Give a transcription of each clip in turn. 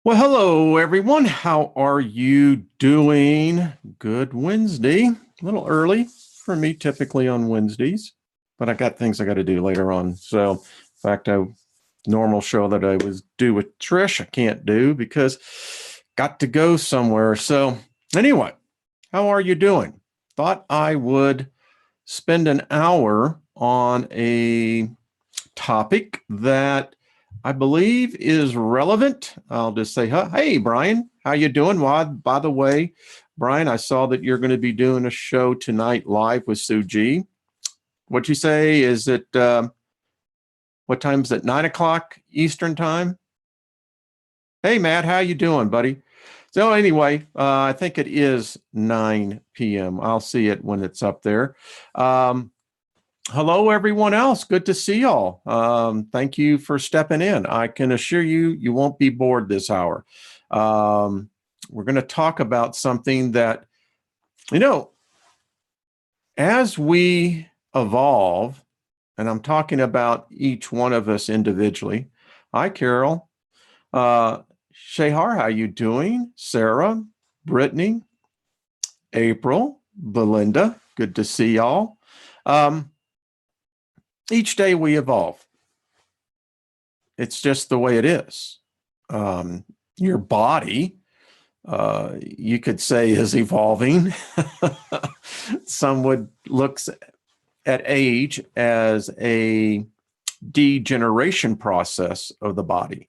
Well, hello, everyone. How are you doing? Good Wednesday. A little early for me, typically on Wednesdays, but I got things I got to do later on. So, in fact, normal show that I was due with Trish, I can't do because got to go somewhere. So, anyway, how are you doing? Thought I would spend an hour on a topic that I believe is relevant. I'll just say, hey, Brian, how you doing? Well, by the way, Brian, I saw that you're going to be doing a show tonight live with Sue G. What'd you say? Is it, what time is it? 9 o'clock Eastern time? Hey, Matt, how you doing, buddy? So anyway, I think it is 9 p.m. I'll see it when it's up there. Hello, everyone else. Good to see y'all. Thank you for stepping in. I can assure you, you won't be bored this hour. We're going to talk about something that, as we evolve, and I'm talking about each one of us individually. Hi, Carol. Shahar, how you doing? Sarah, Brittany, April, Belinda, good to see y'all. Each day we evolve. It's just the way it is. Your body, you could say, is evolving. Some would look at age as a degeneration process of the body.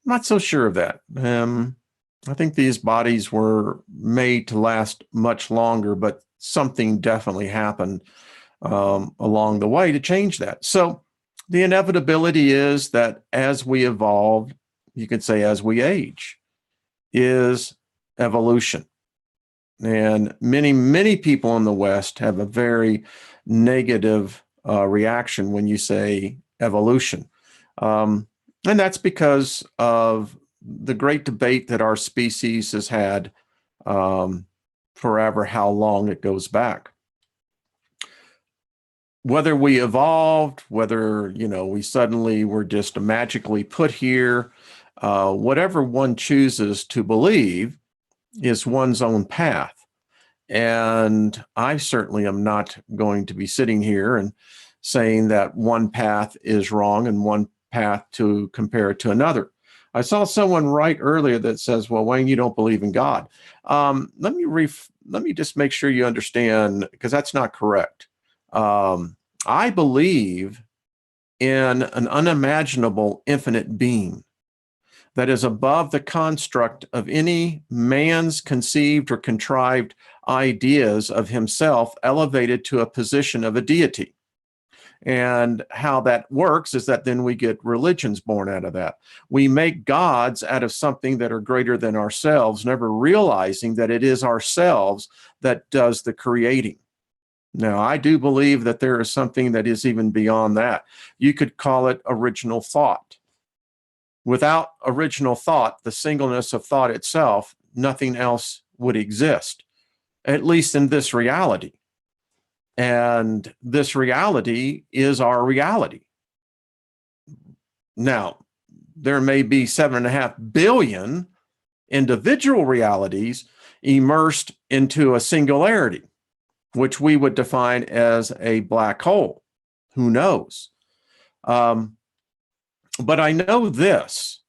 I'm not so sure of that. I think these bodies were made to last much longer, but something definitely happened along the way to change that. So the inevitability is that as we evolve, you could say as we age, is evolution. And many people in the West have a very negative reaction when you say evolution. And that's because of the great debate that our species has had forever, how long it goes back. Whether we evolved, whether, we suddenly were just magically put here, whatever one chooses to believe is one's own path. And I certainly am not going to be sitting here and saying that one path is wrong and one path to compare it to another. I saw someone write earlier that says, well, Wayne, you don't believe in God. Let me just make sure you understand, because that's not correct. I believe in an unimaginable infinite being that is above the construct of any man's conceived or contrived ideas of himself elevated to a position of a deity. And how that works is that then we get religions born out of that. We make gods out of something that are greater than ourselves, never realizing that it is ourselves that does the creating. Now, I do believe that there is something that is even beyond that. You could call it original thought. Without original thought, the singleness of thought itself, nothing else would exist, at least in this reality. And this reality is our reality. Now, there may be 7.5 billion individual realities immersed into a singularity, which we would define as a black hole. Who knows? But I know this.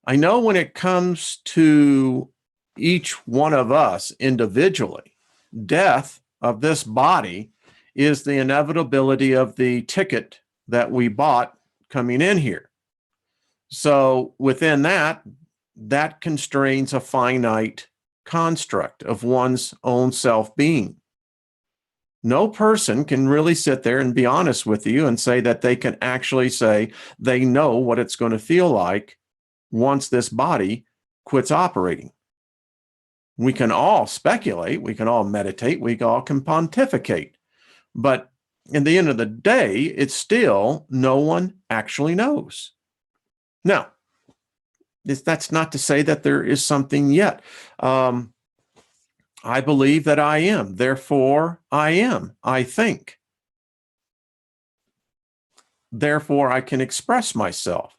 I know when it comes to each one of us individually, death of this body is the inevitability of the ticket that we bought coming in here. So within that constrains a finite construct of one's own self-being. No person can really sit there and be honest with you and say that they can actually say they know what it's going to feel like once this body quits operating. We can all speculate, we can all meditate, we all can pontificate. But in the end of the day, it's still no one actually knows. Now, that's not to say that there is something yet. I believe that I am, therefore I am, I think. Therefore, I can express myself.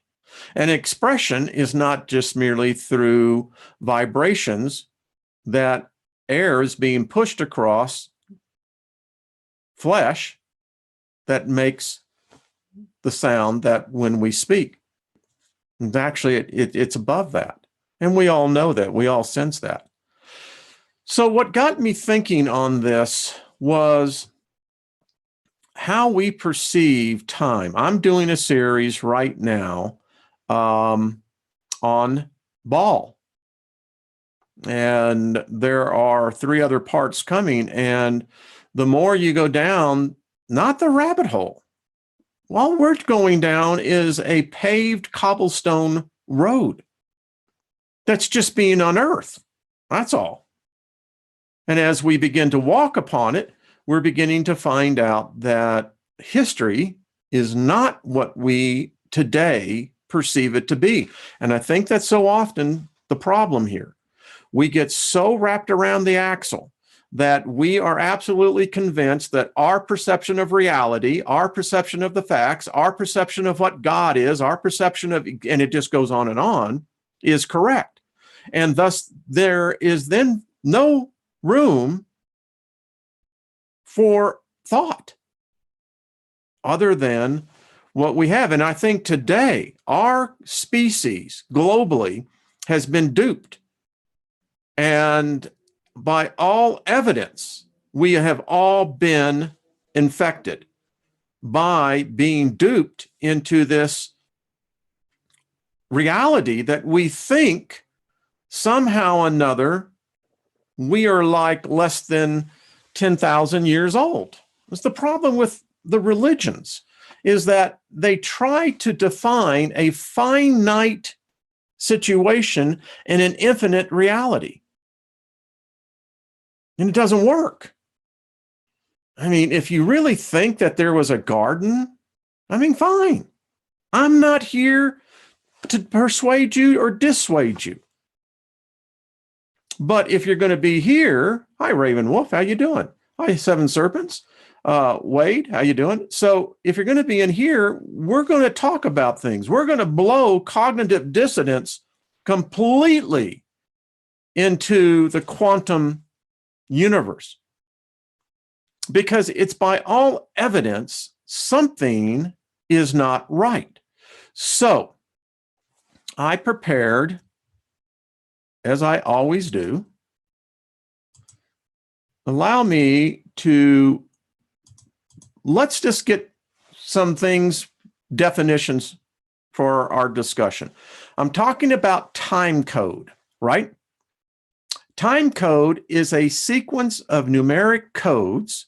And expression is not just merely through vibrations that air is being pushed across flesh that makes the sound that when we speak. And actually, it's above that. And we all know that. We all sense that. So what got me thinking on this was how we perceive time. I'm doing a series right now on ball. And there are 3 other parts coming. And the more you go down, not the rabbit hole. All we're going down is a paved cobblestone road that's just being unearthed. That's all. And as we begin to walk upon it, we're beginning to find out that history is not what we today perceive it to be. And I think that's so often the problem here. We get so wrapped around the axle that we are absolutely convinced that our perception of reality, our perception of the facts, our perception of what God is, our perception of, and it just goes on, is correct. And thus there is then no room for thought other than what we have. And I think today our species globally has been duped. And by all evidence, we have all been infected by being duped into this reality that we think somehow or another we are like less than 10,000 years old. That's the problem with the religions, is that they try to define a finite situation in an infinite reality. And it doesn't work. I mean, if you really think that there was a garden, I mean, fine. I'm not here to persuade you or dissuade you. But if you're going to be here, hi, Raven Wolf, how you doing? Hi, Seven Serpents. Wade, how you doing? So if you're going to be in here, we're going to talk about things. We're going to blow cognitive dissonance completely into the quantum universe, because it's by all evidence something is not right. So I prepared, as I always do. Allow me to, let's just get some things, definitions for our discussion. I'm talking about time code, right? Time code is a sequence of numeric codes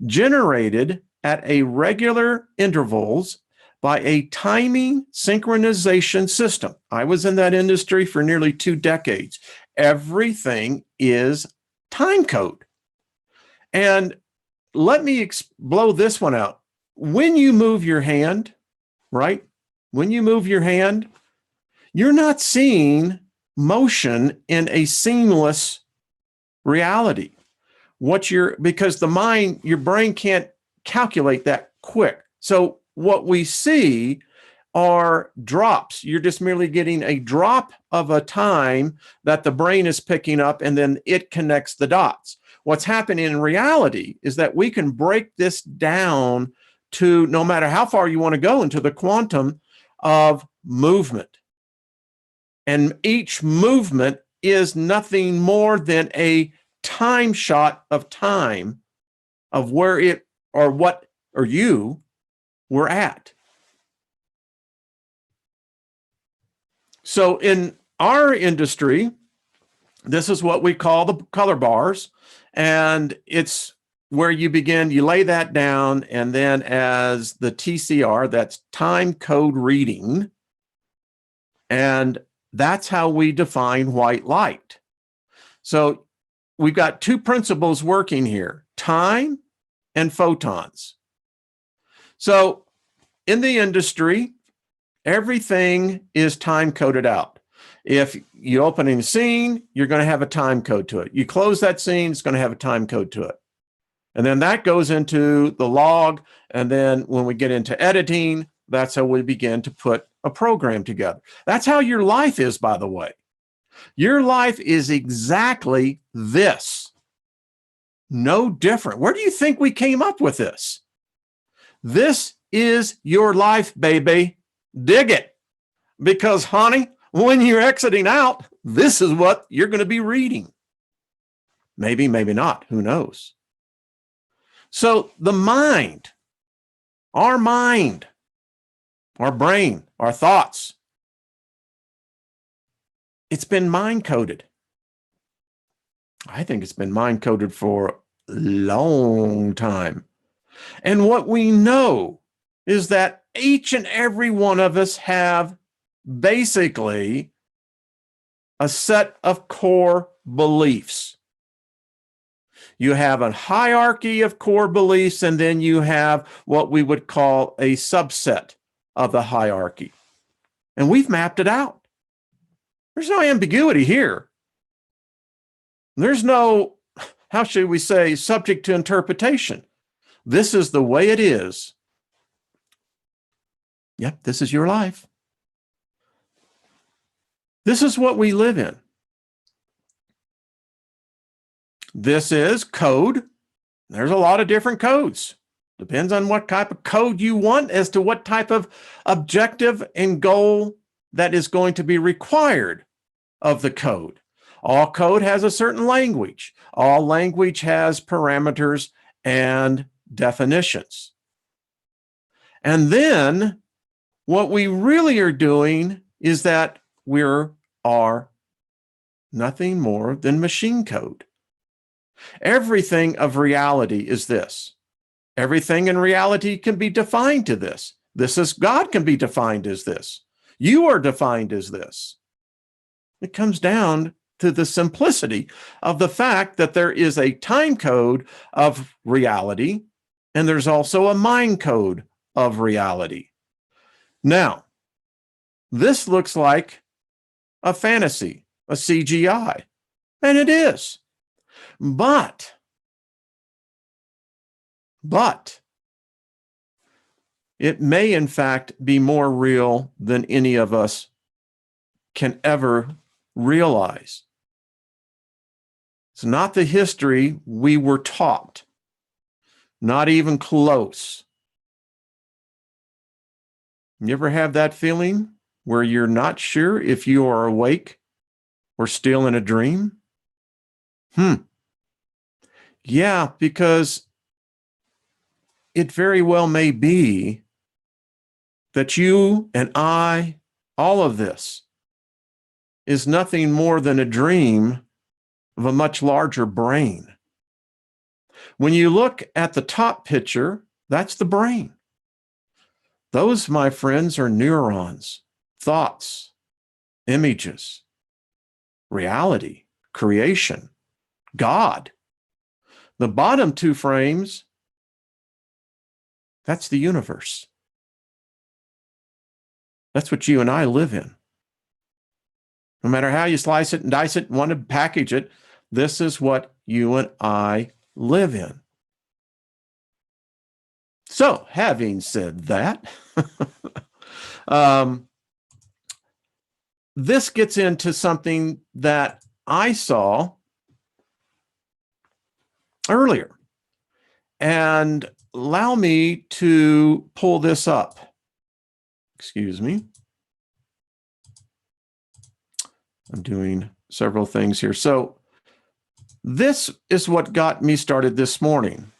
generated at a regular intervals by a timing synchronization system. I was in that industry for nearly 2 decades. Everything is time code. And let me blow this one out. When you move your hand, right? When you move your hand, you're not seeing motion in a seamless reality. Because the mind, your brain can't calculate that quick. So what we see are drops. You're just merely getting a drop of a time that the brain is picking up, and then it connects the dots. What's happening in reality is that we can break this down to, no matter how far you want to go, into the quantum of movement. And each movement is nothing more than a time shot of time of where it or what or you were at. So in our industry, this is what we call the color bars. And it's where you begin, you lay that down, and then as the TCR, that's time code reading, and that's how we define white light. So we've got 2 principles working here, time and photons. So in the industry, everything is time coded out. If you open a scene, you're going to have a time code to it. You close that scene, it's going to have a time code to it. And then that goes into the log. And then when we get into editing, that's how we begin to put a program together. That's how your life is, by the way. Your life is exactly this. No different. Where do you think we came up with this? This is your life, baby. Dig it. Because, honey, when you're exiting out, this is what you're going to be reading. Maybe, maybe not. Who knows? So the mind, our brain, our thoughts, it's been mind coded. I think it's been mind coded for a long time. And what we know is that each and every one of us have basically a set of core beliefs. You have a hierarchy of core beliefs, and then you have what we would call a subset of the hierarchy. And we've mapped it out. There's no ambiguity here. There's no, how should we say, subject to interpretation. This is the way it is. Yep, this is your life. This is what we live in. This is code. There's a lot of different codes. Depends on what type of code you want as to what type of objective and goal that is going to be required of the code. All code has a certain language. All language has parameters and definitions. And then what we really are doing is that we are nothing more than machine code. Everything of reality is this. Everything in reality can be defined to this. This is God can be defined as this. You are defined as this. It comes down to the simplicity of the fact that there is a time code of reality, and there's also a mind code of reality. Now, this looks like a fantasy, a CGI, and it is. But it may in fact be more real than any of us can ever realize. It's not the history we were taught, not even close. You ever have that feeling where you're not sure if you are awake or still in a dream? Yeah, because it very well may be that you and I, all of this, is nothing more than a dream of a much larger brain. When you look at the top picture, that's the brain. Those, my friends, are neurons, thoughts, images, reality, creation, God. The bottom two frames, that's the universe. That's what you and I live in. No matter how you slice it and dice it and want to package it, this is what you and I live in. So, having said that, this gets into something that I saw earlier. And allow me to pull this up. Excuse me. I'm doing several things here. So this is what got me started this morning.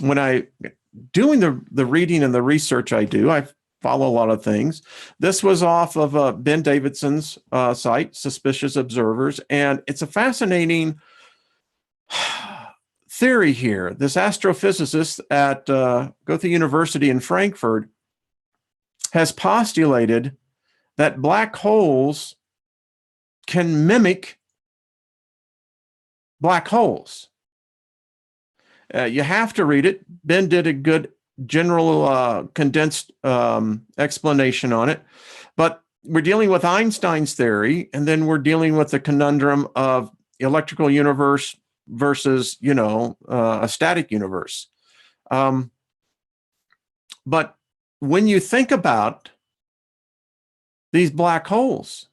When I doing the reading and the research I do, I follow a lot of things. This was off of Ben Davidson's site, Suspicious Observers, and it's a fascinating theory here. This astrophysicist at Goethe University in Frankfurt has postulated that black holes can mimic black holes. You have to read it. Ben did a good general condensed explanation on it. But we're dealing with Einstein's theory, and then we're dealing with the conundrum of electrical universe versus, a static universe. But when you think about these black holes?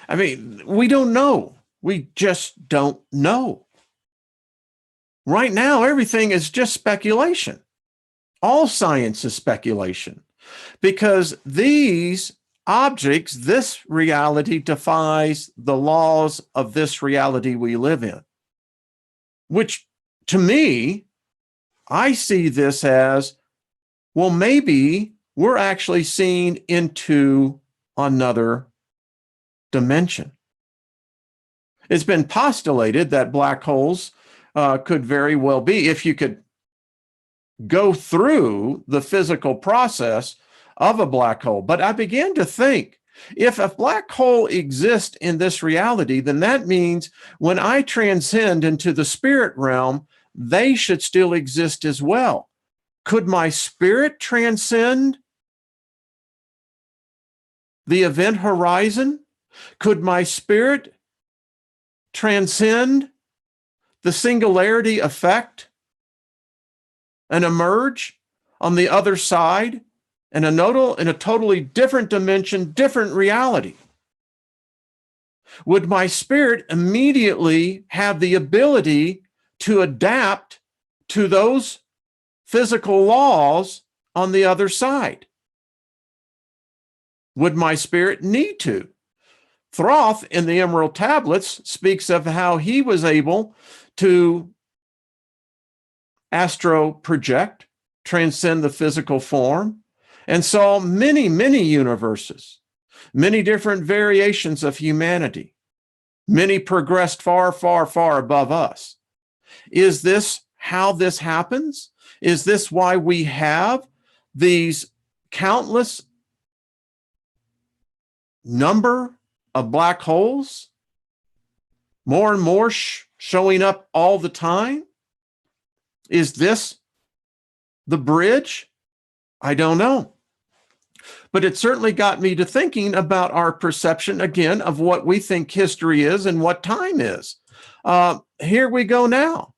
I mean, we don't know. We just don't know. Right now, everything is just speculation. All science is speculation because these objects, this reality defies the laws of this reality we live in, which to me, I see this as, well, maybe we're actually seeing into another dimension. It's been postulated that black holes could very well be, if you could go through the physical process of a black hole. But I began to think, if a black hole exists in this reality, then that means when I transcend into the spirit realm, they should still exist as well. Could my spirit transcend the event horizon? Could my spirit transcend the singularity effect and emerge on the other side in a totally different dimension, different reality? Would my spirit immediately have the ability to adapt to those physical laws on the other side? Would my spirit need to? Thoth in the Emerald Tablets speaks of how he was able to astro project, transcend the physical form, and saw many, many universes, many different variations of humanity. Many progressed far, far, far above us. Is this how this happens? Is this why we have these countless number of black holes, more and more showing up all the time? Is this the bridge? I don't know. But it certainly got me to thinking about our perception, again, of what we think history is and what time is. Here we go now.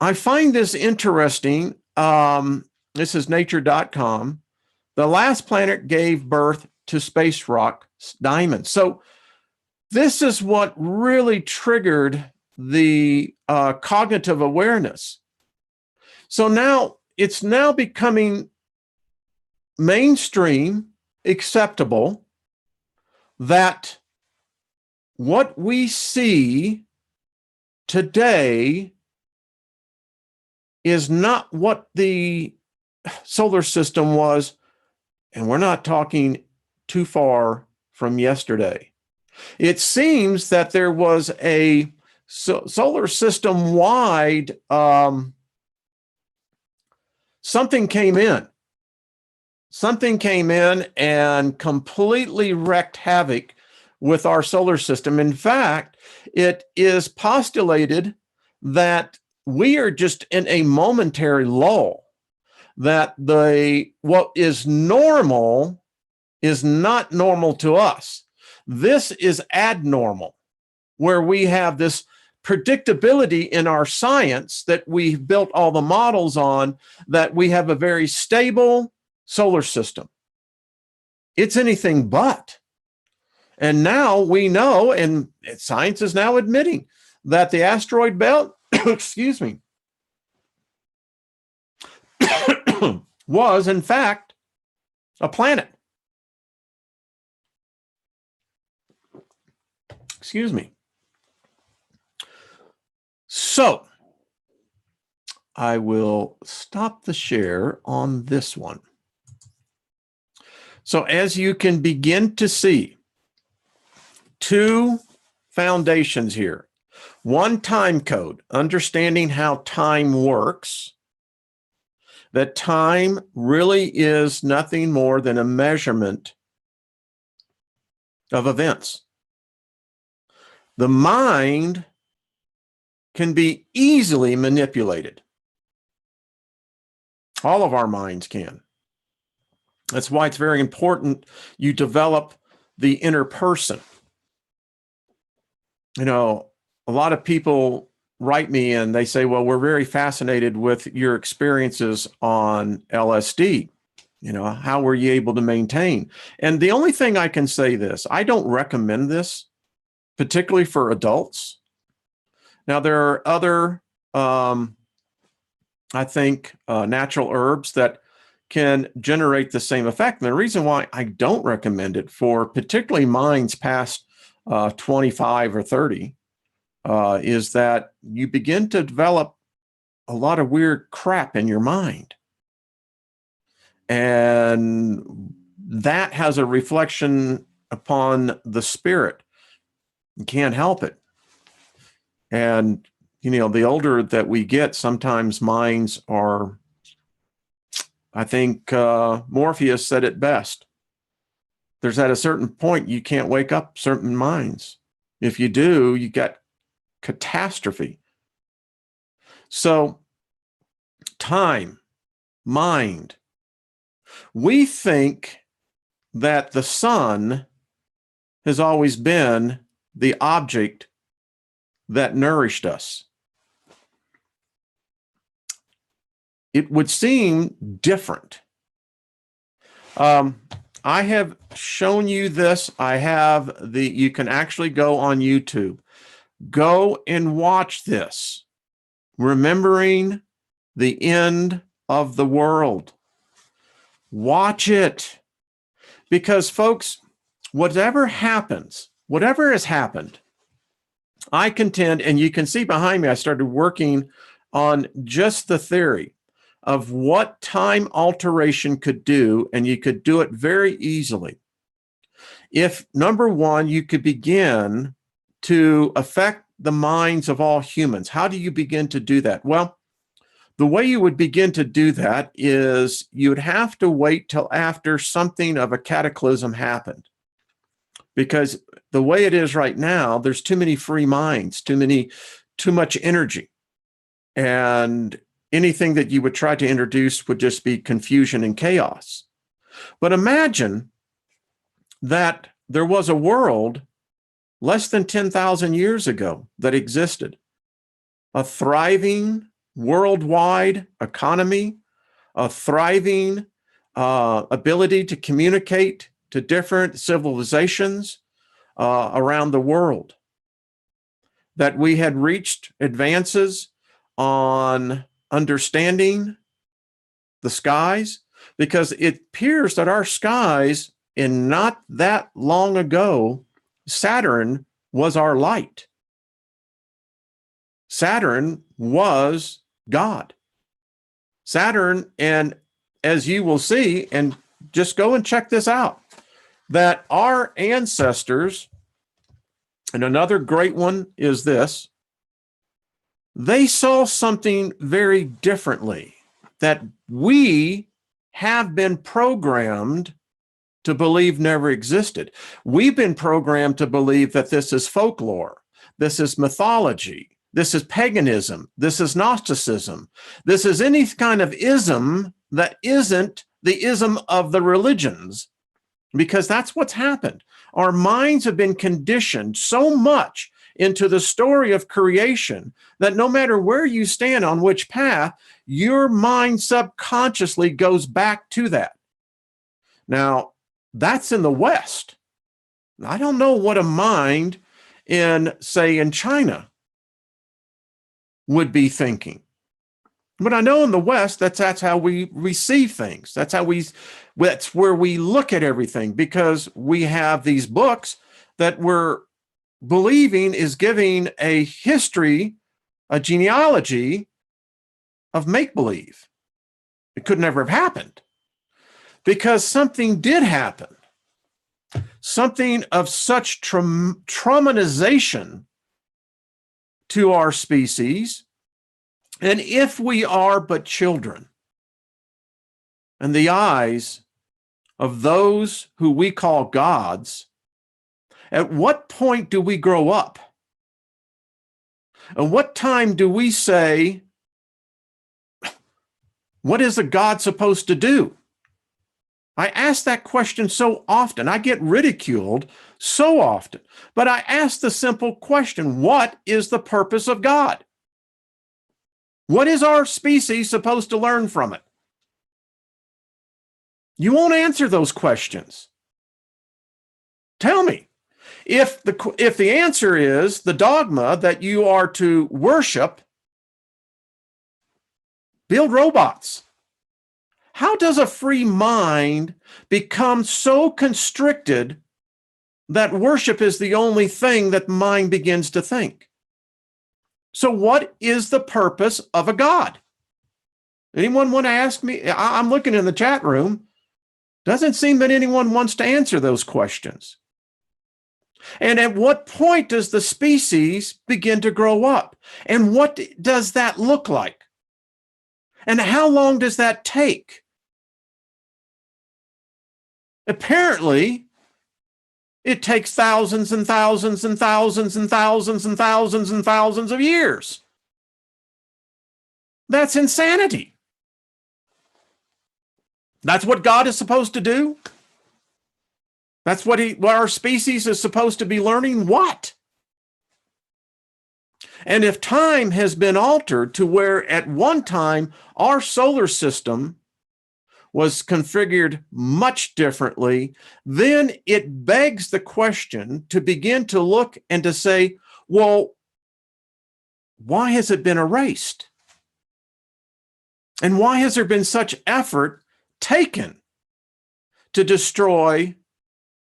I find this interesting. This is nature.com. The last planet gave birth to space rock diamonds. So this is what really triggered the cognitive awareness. So now it's now becoming mainstream, acceptable, that what we see today is not what the solar system was, and we're not talking too far from yesterday. It seems that there was a solar system-wide, something came in. Something came in and completely wreaked havoc with our solar system. In fact, it is postulated that we are just in a momentary lull, that what is normal is not normal to us. This is abnormal, where we have this predictability in our science that we've built all the models on, that we have a very stable solar system. It's anything but. And now we know, and science is now admitting, that the asteroid belt, excuse me, was in fact a planet. Excuse me. So I will stop the share on this one. So as you can begin to see, two foundations here. One, time code, understanding how time works, that time really is nothing more than a measurement of events. The mind can be easily manipulated. All of our minds can. That's why it's very important you develop the inner person. You know, a lot of people write me and they say, well, we're very fascinated with your experiences on LSD. How were you able to maintain? And the only thing I can say this, I don't recommend this, particularly for adults. Now, there are other, I think, natural herbs that can generate the same effect. And the reason why I don't recommend it for particularly minds past 25 or 30 is that you begin to develop a lot of weird crap in your mind. And that has a reflection upon the spirit. You can't help it. And, the older that we get, sometimes minds are, I think Morpheus said it best. There's at a certain point, you can't wake up certain minds. If you do, you get catastrophe. So, time, mind. We think that the sun has always been the object that nourished us. It would seem different. I have shown you this. You can actually go on YouTube. Go and watch this. Remembering the end of the world. Watch it. Because, folks, whatever has happened, I contend, and you can see behind me, I started working on just the theory of what time alteration could do, and you could do it very easily. If, number one, you could begin to affect the minds of all humans. How do you begin to do that? Well, the way you would begin to do that is you'd have to wait till after something of a cataclysm happened. Because the way it is right now, there's too many free minds, too much energy. And anything that you would try to introduce would just be confusion and chaos. But imagine that there was a world less than 10,000 years ago that existed. A thriving worldwide economy, a thriving ability to communicate to different civilizations around the world. That we had reached advances on understanding the skies, because it appears that our skies, in not that long ago, Saturn was our light. Saturn was God. Saturn, and as you will see, and just go and check this out, that our ancestors, and another great one is this, they saw something very differently that we have been programmed to believe never existed. We've been programmed to believe that this is folklore, this is mythology, this is paganism, this is Gnosticism, this is any kind of ism that isn't the ism of the religions, because that's what's happened. Our minds have been conditioned so much into the story of creation that no matter where you stand on which path, your mind subconsciously goes back to that. Now, that's in the West. I don't know what a mind in China would be thinking. But I know in the West, that's how we receive things. That's where we look at everything, because we have these books that we're believing is giving a history, a genealogy of make-believe. It could never have happened because something did happen. Something of such traumatization to our species. And if we are but children in the eyes of those who we call gods, at what point do we grow up? At what time do we say, what is a God supposed to do? I ask that question so often. I get ridiculed so often. But I ask the simple question, what is the purpose of God? What is our species supposed to learn from it? You won't answer those questions. Tell me, if the answer is the dogma that you are to worship, build robots. How does a free mind become so constricted that worship is the only thing that mind begins to think? So what is the purpose of a God? Anyone want to ask me? I'm looking in the chat room. Doesn't seem that anyone wants to answer those questions. And at what point does the species begin to grow up? And what does that look like? And how long does that take? Apparently, it takes thousands and thousands and thousands and thousands and thousands and thousands of years. That's insanity. That's what God is supposed to do? That's what our species is supposed to be learning? What? And if time has been altered to where at one time our solar system was configured much differently, then it begs the question to begin to look and to say, well, why has it been erased? And why has there been such effort taken to destroy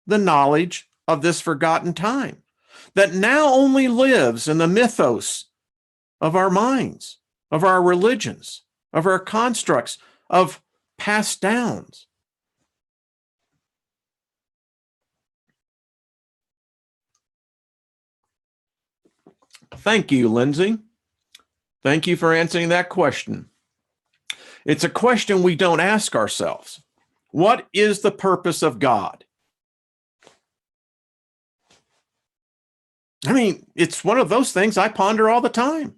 the knowledge of this forgotten time that now only lives in the mythos of our minds, of our religions, of our constructs, of passed downs? Thank you, Lindsay. Thank you for answering that question. It's a question we don't ask ourselves. What is the purpose of God? I mean, it's one of those things I ponder all the time.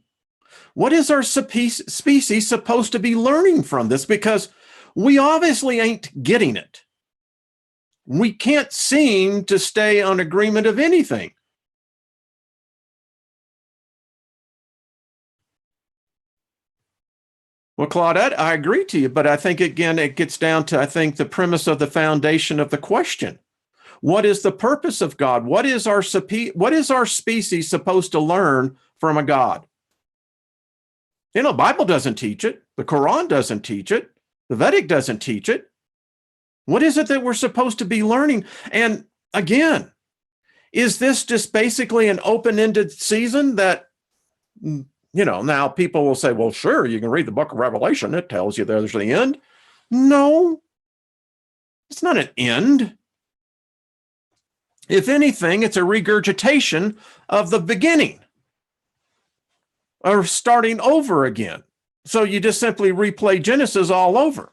What is our species supposed to be learning from this? Because we obviously ain't getting it. We can't seem to stay on agreement of anything. Well, Claudette, I agree to you, but I think, again, it gets down to, I think, the premise of the foundation of the question. What is the purpose of God? What is our species supposed to learn from a God? You know, the Bible doesn't teach it. The Quran doesn't teach it. The Vedic doesn't teach it. What is it that we're supposed to be learning? And again, is this just basically an open-ended season that, you know, now people will say, well, sure, you can read the book of Revelation. It tells you there's the end. No, it's not an end. If anything, it's a regurgitation of the beginning, or starting over again. So you just simply replay Genesis all over.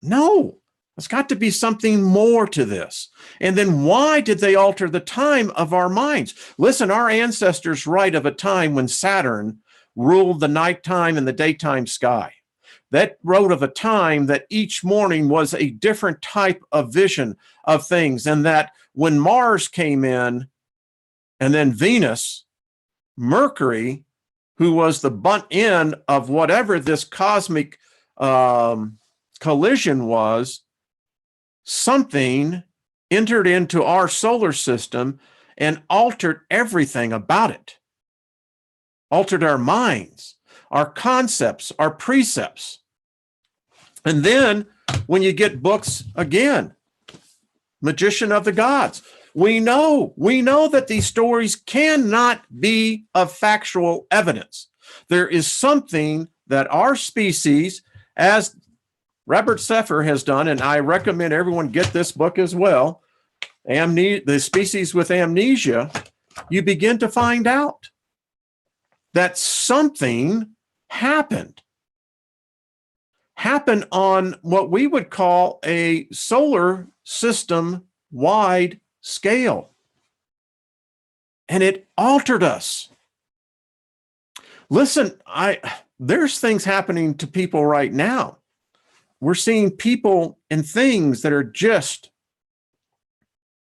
No, there's got to be something more to this. And then why did they alter the time of our minds? Listen, our ancestors write of a time when Saturn ruled the nighttime and the daytime sky. That wrote of a time that each morning was a different type of vision of things, and that when Mars came in, and then Venus, Mercury, who was the butt end of whatever this cosmic collision was, something entered into our solar system and altered everything about it, altered our minds, our concepts, our precepts. And then when you get books, again, Magician of the Gods, we know that these stories cannot be of factual evidence. There is something that our species, as Robert Seffer has done, and I recommend everyone get this book as well, The Species with Amnesia, you begin to find out that something happened on what we would call a solar system-wide scale. And it altered us. Listen, there's things happening to people right now. We're seeing people and things that are just,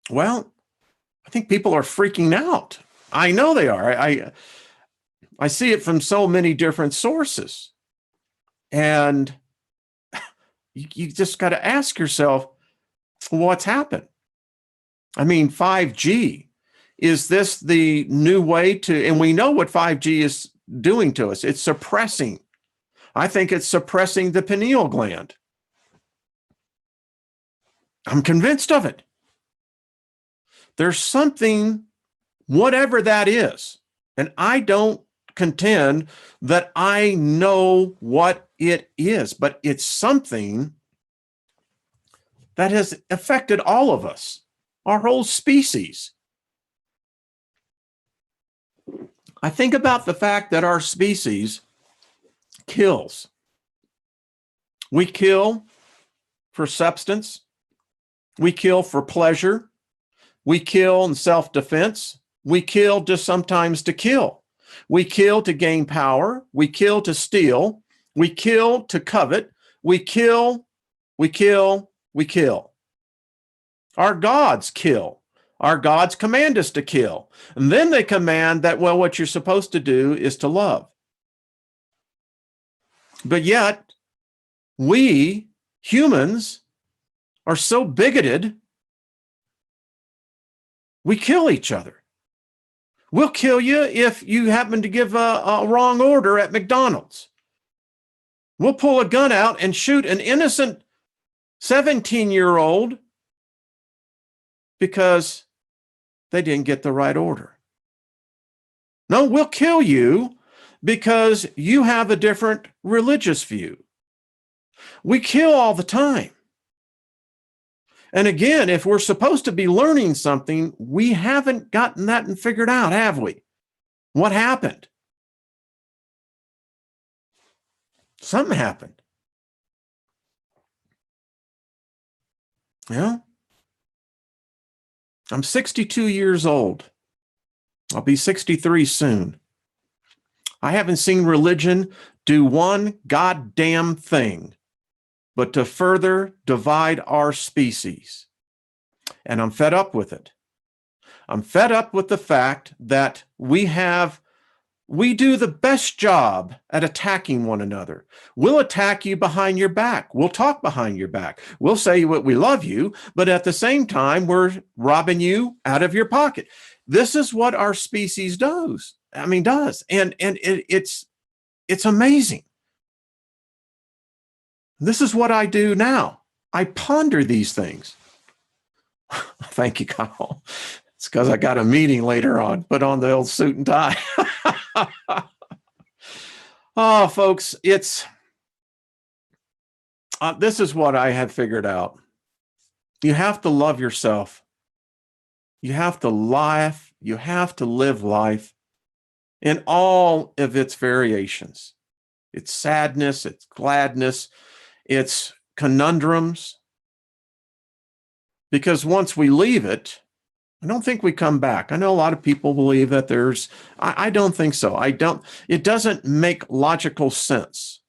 well, I think people are freaking out. I know they are. I see it from so many different sources. And you just got to ask yourself, what's happened? I mean, 5G, is this the new way to, and we know what 5G is doing to us. It's suppressing. I think it's suppressing the pineal gland. I'm convinced of it. There's something, whatever that is, and I don't contend that I know what it is, but it's something that has affected all of us, our whole species. I think about the fact that our species kills. We kill for substance. We kill for pleasure. We kill in self-defense. We kill just sometimes to kill. We kill to gain power. We kill to steal. We kill to covet. We kill, we kill, we kill. Our gods kill. Our gods command us to kill. And then they command that, well, what you're supposed to do is to love. But yet, we humans are so bigoted, we kill each other. We'll kill you if you happen to give a wrong order at McDonald's. We'll pull a gun out and shoot an innocent 17-year-old because they didn't get the right order. No, we'll kill you because you have a different religious view. We kill all the time. And again, if we're supposed to be learning something, we haven't gotten that and figured out, have we? What happened? Something happened. Yeah. I'm 62 years old. I'll be 63 soon. I haven't seen religion do one goddamn thing but to further divide our species. And I'm fed up with it. I'm fed up with the fact that we do the best job at attacking one another. We'll attack you behind your back. We'll talk behind your back. We'll say what we love you, but at the same time, we're robbing you out of your pocket. This is what our species does. And it's amazing. This is what I do now. I ponder these things. Thank you, Kyle. It's because I got a meeting later on. Put on the old suit and tie. Oh, folks, this is what I have figured out. You have to love yourself. You have to laugh. You have to live life in all of its variations. It's sadness, it's gladness, it's conundrums. Because once we leave it, I don't think we come back. I know a lot of people believe that I don't think so. It doesn't make logical sense.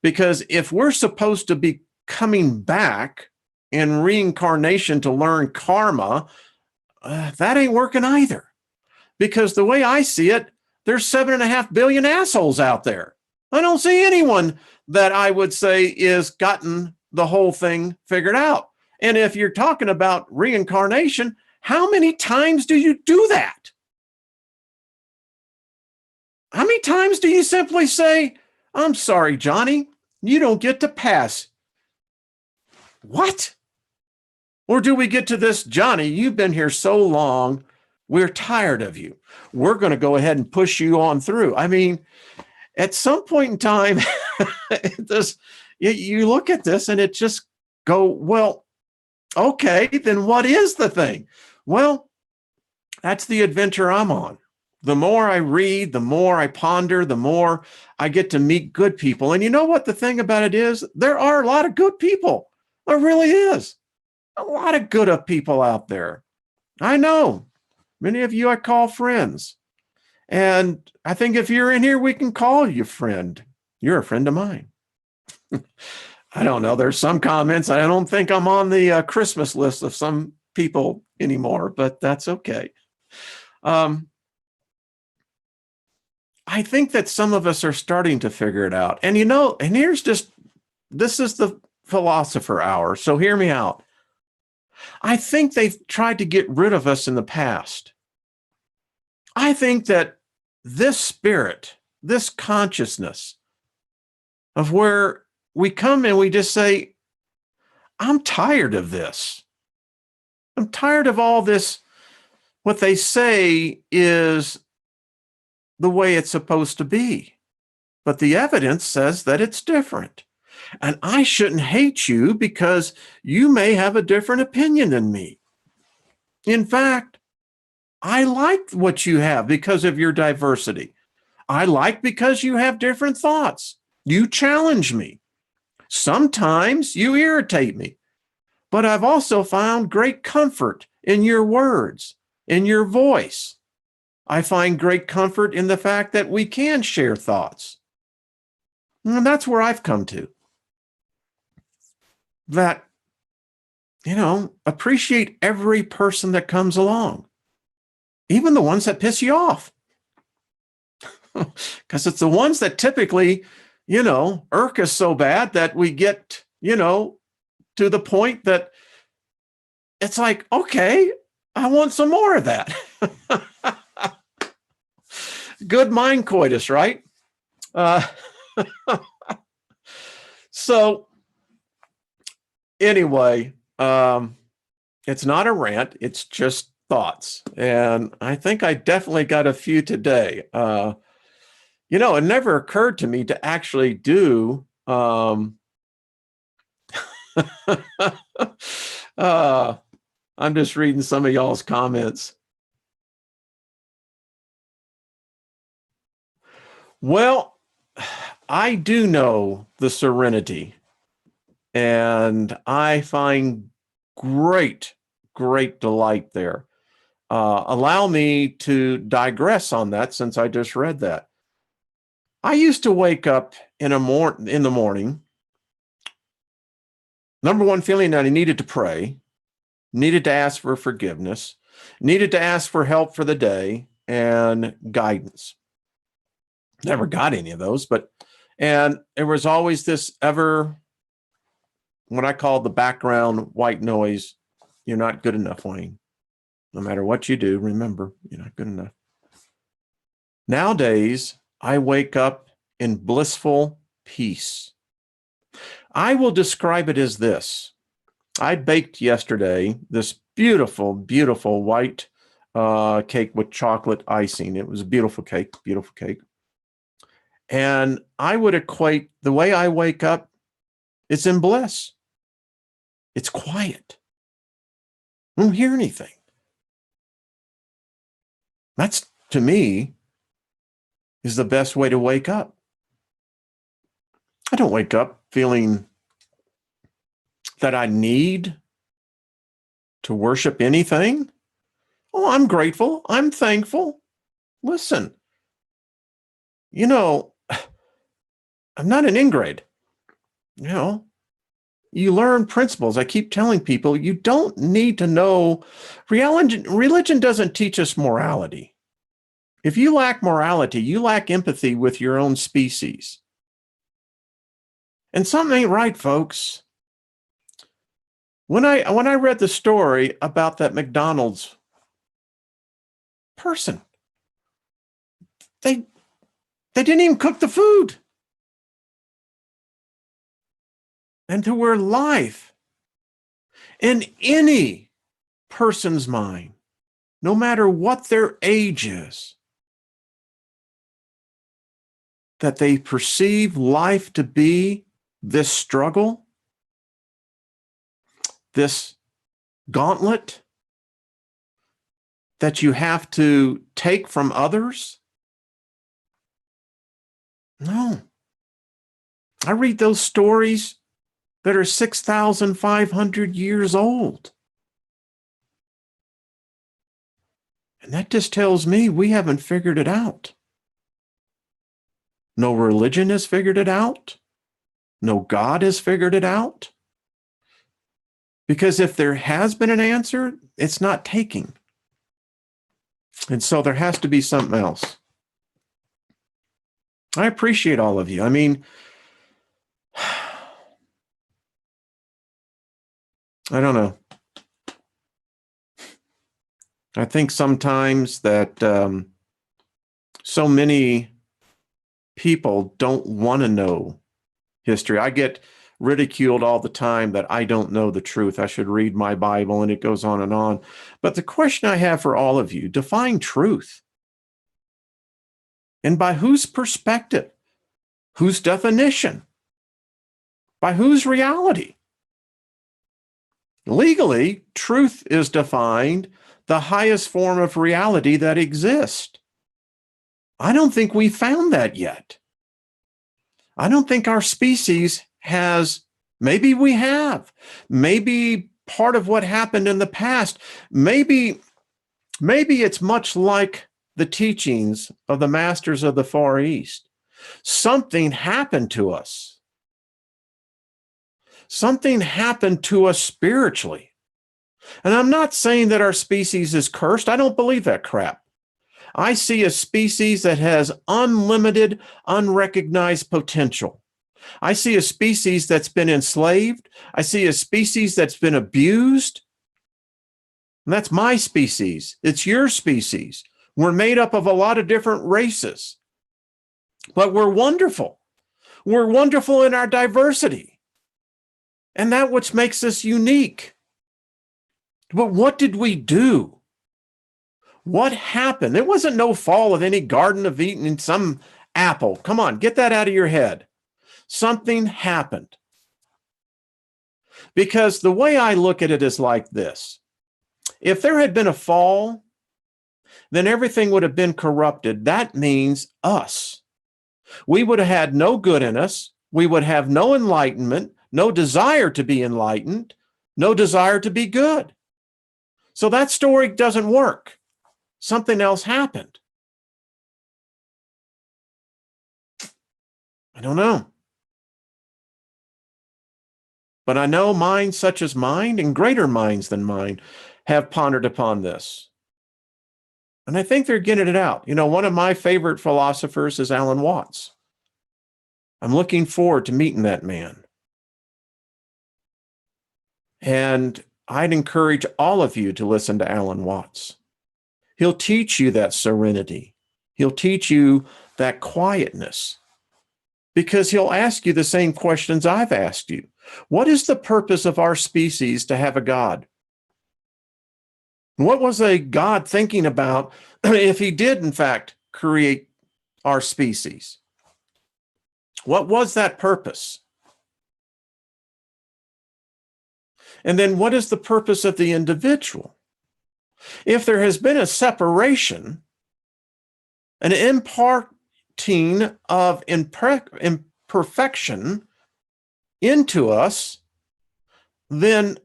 Because if we're supposed to be coming back in reincarnation to learn karma, that ain't working either. Because the way I see it, there's 7.5 billion assholes out there. I don't see anyone that I would say is gotten the whole thing figured out. And if you're talking about reincarnation, how many times do you do that? How many times do you simply say, I'm sorry, Johnny, you don't get to pass? What? Or do we get to this, Johnny, you've been here so long, we're tired of you. We're going to go ahead and push you on through. I mean, at some point in time, you look at this and it just go, well, okay, then what is the thing? Well, that's the adventure I'm on. The more I read, the more I ponder, the more I get to meet good people. And you know what the thing about it is? There are a lot of good people. There really is. A lot of good people out there. I know. Many of you I call friends. And I think if you're in here, we can call you friend. You're a friend of mine. I don't know. There's some comments. I don't think I'm on the Christmas list of some people anymore, but that's okay. I think that some of us are starting to figure it out. And and this is the philosopher hour, so hear me out. I think they've tried to get rid of us in the past. I think that this spirit, this consciousness of where we come and we just say, I'm tired of this. I'm tired of all this. What they say is the way it's supposed to be. But the evidence says that it's different. And I shouldn't hate you because you may have a different opinion than me. In fact, I like what you have because of your diversity. I like because you have different thoughts. You challenge me. Sometimes you irritate me. But I've also found great comfort in your words, in your voice. I find great comfort in the fact that we can share thoughts. And that's where I've come to. That, appreciate every person that comes along, even the ones that piss you off. Because it's the ones that typically, irk us so bad that we get, to the point that it's like, okay, I want some more of that. Good mind coitus, right? So anyway, it's not a rant, it's just thoughts. And I think I definitely got a few today. It never occurred to me to actually do I'm just reading some of y'all's comments. Well, I do know the serenity, and I find great delight there. Allow me to digress on that since I just read that. I used to wake up in the morning, number one, feeling that I needed to pray, needed to ask for forgiveness, needed to ask for help for the day and guidance. Never got any of those, and there was always this what I call the background white noise. You're not good enough, Wayne. No matter what you do, remember, you're not good enough. Nowadays, I wake up in blissful peace. I will describe it as this. I baked yesterday this beautiful white cake with chocolate icing. It was a beautiful cake. And I would equate the way I wake up, it's in bliss. It's quiet. I don't hear anything. That's, to me, is the best way to wake up. I don't wake up feeling that I need to worship anything. Oh, I'm grateful. I'm thankful. Listen, I'm not an ingrate. You learn principles. I keep telling people you don't need to know. Religion doesn't teach us morality. If you lack morality, you lack empathy with your own species. And something ain't right, folks. When I read the story about that McDonald's person, they didn't even cook the food. And to where life in any person's mind, no matter what their age is, that they perceive life to be this struggle, this gauntlet that you have to take from others? No. I read those stories that are 6,500 years old. And that just tells me we haven't figured it out. No religion has figured it out. No God has figured it out. Because if there has been an answer, it's not taking. And so there has to be something else. I appreciate all of you. I mean, I don't know. I think sometimes that so many people don't want to know history. I get ridiculed all the time that I don't know the truth. I should read my Bible, and it goes on and on. But the question I have for all of you, define truth. And by whose perspective? Whose definition? By whose reality? Legally, truth is defined the highest form of reality that exists. I don't think we found that yet. I don't think our species has, maybe we have, maybe part of what happened in the past, maybe it's much like the teachings of the masters of the Far East. Something happened to us. Something happened to us spiritually. And I'm not saying that our species is cursed. I don't believe that crap. I see a species that has unlimited, unrecognized potential. I see a species that's been enslaved. I see a species that's been abused. And that's my species. It's your species. We're made up of a lot of different races, but we're wonderful. We're wonderful in our diversity. And that's what makes us unique. But what did we do? What happened? There wasn't no fall of any Garden of Eden in some apple. Come on, get that out of your head. Something happened. Because the way I look at it is like this. If there had been a fall, then everything would have been corrupted. That means us. We would have had no good in us. We would have no enlightenment, no desire to be enlightened, no desire to be good. So that story doesn't work. Something else happened. I don't know. But I know minds such as mine and greater minds than mine have pondered upon this. And I think they're getting it out. You know, one of my favorite philosophers is Alan Watts. I'm looking forward to meeting that man. And I'd encourage all of you to listen to Alan Watts. He'll teach you that serenity. He'll teach you that quietness, because he'll ask you the same questions I've asked you. What is the purpose of our species to have a God? What was a God thinking about if he did, in fact, create our species? What was that purpose? And then what is the purpose of the individual? If there has been a separation, an imparting of imperfection into us, then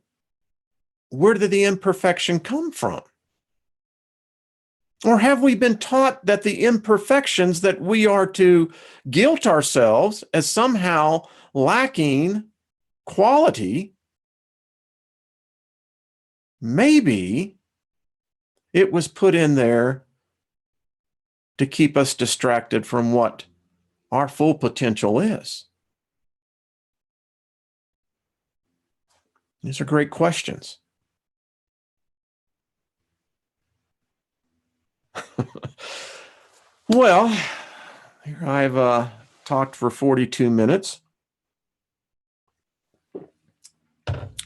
where did the imperfection come from? Or have we been taught that the imperfections that we are to guilt ourselves as somehow lacking quality? Maybe it was put in there to keep us distracted from what our full potential is. These are great questions. Well, here I've talked for 42 minutes.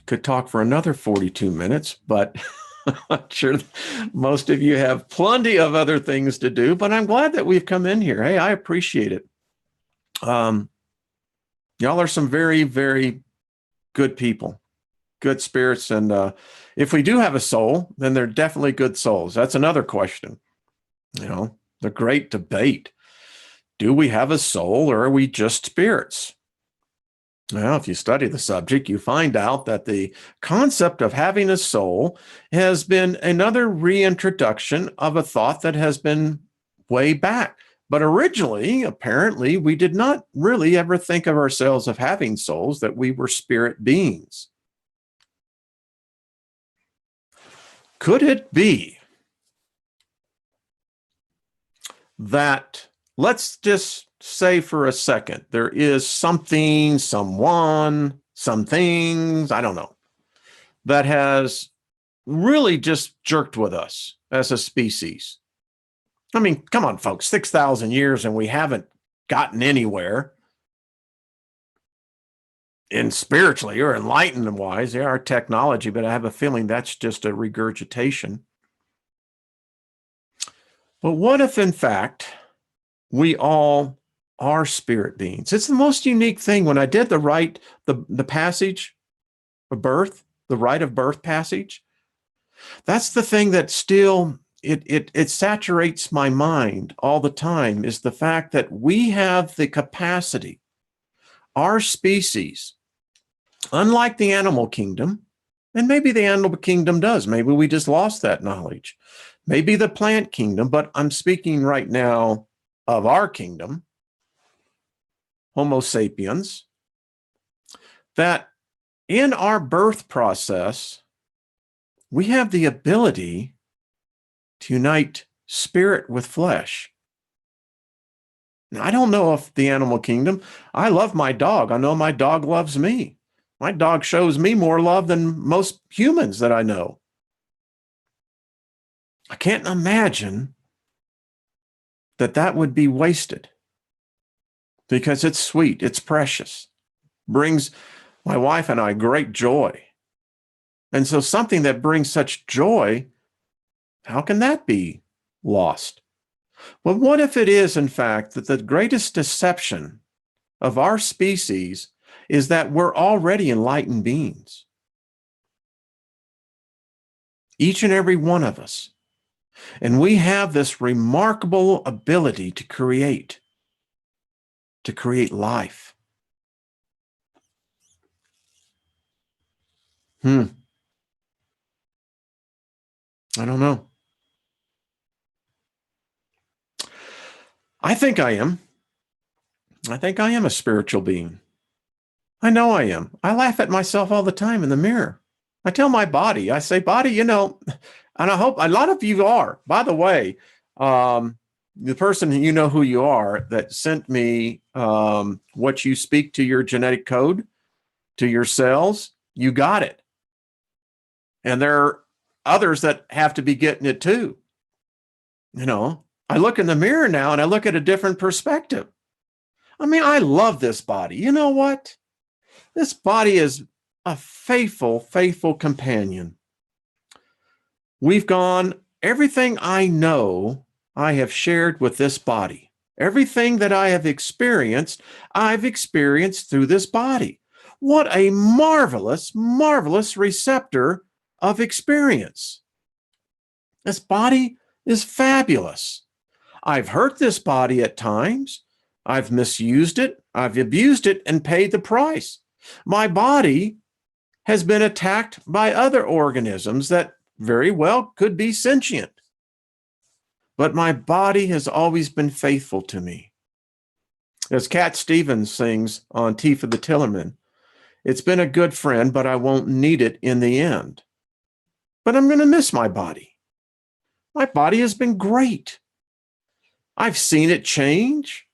Could talk for another 42 minutes, but I'm sure most of you have plenty of other things to do, but I'm glad that we've come in here. Hey, I appreciate it. Y'all are some very, very good people, good spirits. And if we do have a soul, then they're definitely good souls. That's another question. You know, the great debate. Do we have a soul, or are we just spirits? Well, if you study the subject, you find out that the concept of having a soul has been another reintroduction of a thought that has been way back. But originally, apparently, we did not really ever think of ourselves as having souls, that we were spirit beings. Could it be that, let's just say for a second, there is something, someone, some things, I don't know, that has really just jerked with us as a species. I mean, come on, folks, 6,000 years and we haven't gotten anywhere in spiritually or enlightenment wise. There are technology, but I have a feeling that's just a regurgitation. But what if, in fact, we all are spirit beings? It's the most unique thing. When I did the passage of birth, the rite of birth passage, that's the thing that still it saturates my mind all the time, is the fact that we have the capacity, our species, unlike the animal kingdom, and maybe the animal kingdom does, maybe we just lost that knowledge, maybe the plant kingdom, but I'm speaking right now of our kingdom, Homo sapiens, that in our birth process, we have the ability to unite spirit with flesh. Now, I don't know if the animal kingdom, I love my dog. I know my dog loves me. My dog shows me more love than most humans that I know. I can't imagine that would be wasted, because it's sweet, it's precious, brings my wife and I great joy. And so something that brings such joy, how can that be lost? Well, what if it is, in fact, that the greatest deception of our species is that we're already enlightened beings? Each and every one of us. And we have this remarkable ability to create life. I don't know. I think I am. I think I am a spiritual being. I know I am. I laugh at myself all the time in the mirror. I tell my body, I say, body, and I hope a lot of you are. By the way, the person who you are that sent me what you speak to your genetic code, to your cells, you got it. And there are others that have to be getting it too. I look in the mirror now and I look at a different perspective. I mean, I love this body. You know what? This body is a faithful, faithful companion. We've gone, everything I know, I have shared with this body. Everything that I have experienced, I've experienced through this body. What a marvelous, marvelous receptor of experience. This body is fabulous. I've hurt this body at times. I've misused it. I've abused it and paid the price. My body has been attacked by other organisms that very well could be sentient. But my body has always been faithful to me. As Cat Stevens sings on Tea for the Tillerman, it's been a good friend, but I won't need it in the end. But I'm going to miss my body. My body has been great. I've seen it change.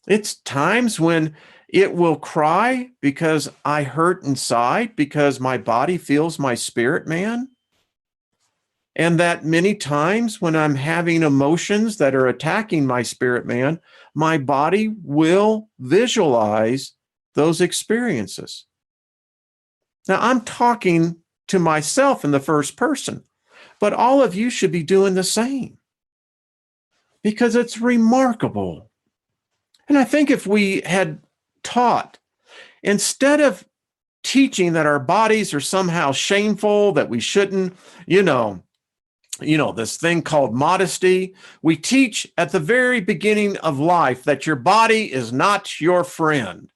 It's times when it will cry because I hurt inside, because my body feels my spirit man. And that many times when I'm having emotions that are attacking my spirit man, my body will visualize those experiences. Now, I'm talking to myself in the first person, but all of you should be doing the same, because it's remarkable. And I think if we had taught, instead of teaching that our bodies are somehow shameful, that we shouldn't, this thing called modesty, we teach at the very beginning of life that your body is not your friend.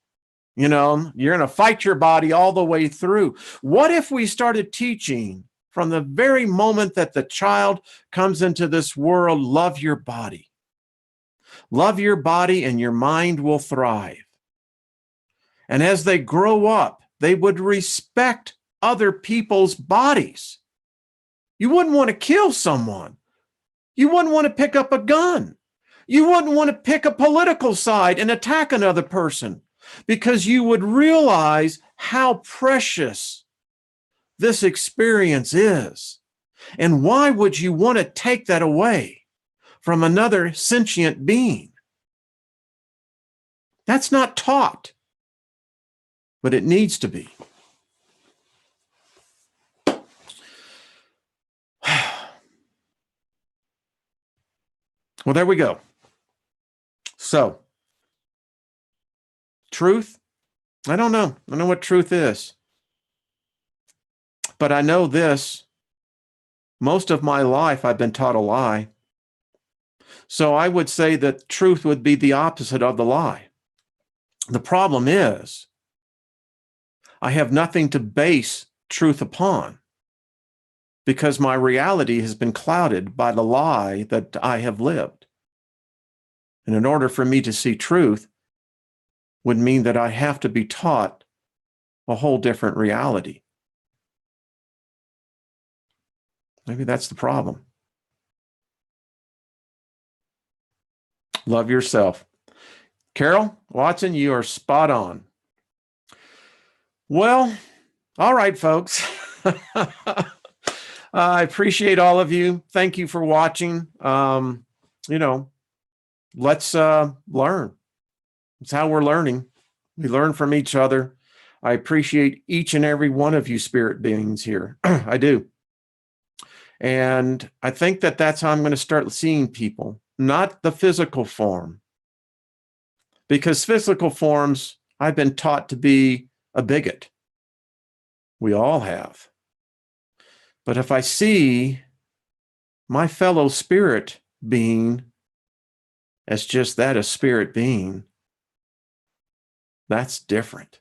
You're going to fight your body all the way through. What if we started teaching from the very moment that the child comes into this world, love your body? Love your body and your mind will thrive. And as they grow up, they would respect other people's bodies. You wouldn't want to kill someone. You wouldn't want to pick up a gun. You wouldn't want to pick a political side and attack another person, because you would realize how precious this experience is. And why would you want to take that away from another sentient being? That's not taught, but it needs to be. Well, there we go. So, truth? I don't know. I don't know what truth is. But I know this. Most of my life, I've been taught a lie. So I would say that truth would be the opposite of the lie. The problem is, I have nothing to base truth upon because my reality has been clouded by the lie that I have lived. And in order for me to see truth would mean that I have to be taught a whole different reality. Maybe that's the problem. Love yourself. Carol Watson, you are spot on. Well, all right, folks. I appreciate all of you. Thank you for watching. Let's learn. It's how we're learning. We learn from each other. I appreciate each and every one of you spirit beings here. I do. And I think that that's how I'm going to start seeing people, not the physical form. Because physical forms, I've been taught to be a bigot. We all have. But if I see my fellow spirit being as just that, a spirit being, that's different.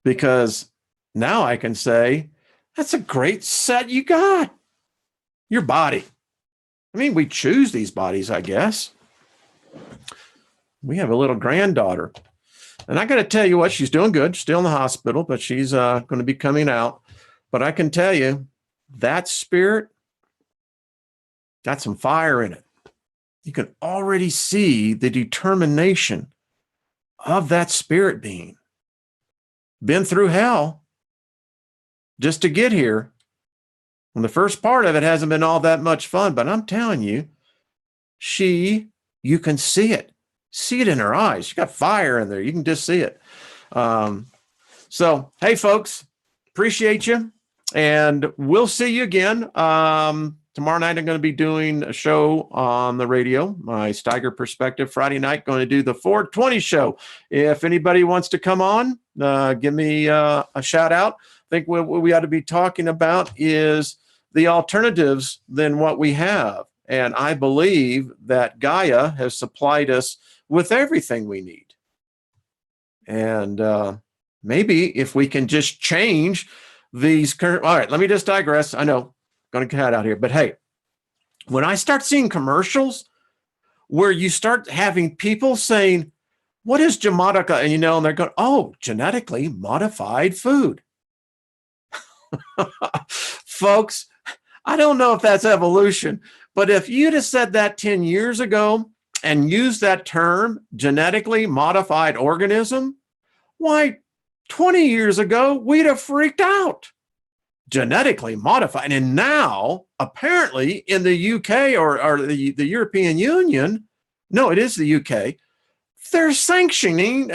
Because now I can say, that's a great set you got. Your body. I mean, we choose these bodies, I guess. We have a little granddaughter. And I got to tell you what, she's doing good. Still in the hospital, but she's going to be coming out. But I can tell you, that spirit got some fire in it. You can already see the determination of that spirit being. Been through hell just to get here. And the first part of it hasn't been all that much fun, but I'm telling you, you can see it. See it in her eyes. She got fire in there. You can just see it. So, hey, folks, appreciate you. And we'll see you again. Tomorrow night, I'm going to be doing a show on the radio, my Steiger Perspective. Friday night, going to do the 420 show. If anybody wants to come on, give me a shout out. I think what we ought to be talking about is the alternatives than what we have. And I believe that Gaia has supplied us with everything we need. And maybe if we can just change these current, all right, let me just digress. I know, going to cut out here, but hey, when I start seeing commercials where you start having people saying, what is Jamaica? And and they're going, oh, genetically modified food. Folks, I don't know if that's evolution, but if you'd have said that 10 years ago and used that term, genetically modified organism, why, 20 years ago, we'd have freaked out. Genetically modified. And now, apparently, in the UK or the European Union, no, it is the UK, they're sanctioning,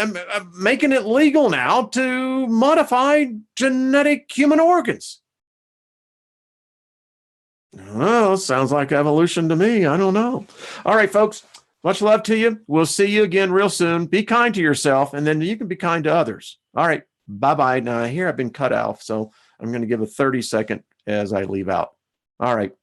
making it legal now to modify genetic human organs. Well, sounds like evolution to me. I don't know. All right, folks, much love to you. We'll see you again real soon. Be kind to yourself, and then you can be kind to others. All right, bye-bye. Now, here I've been cut off, so I'm going to give a 30-second as I leave out. All right.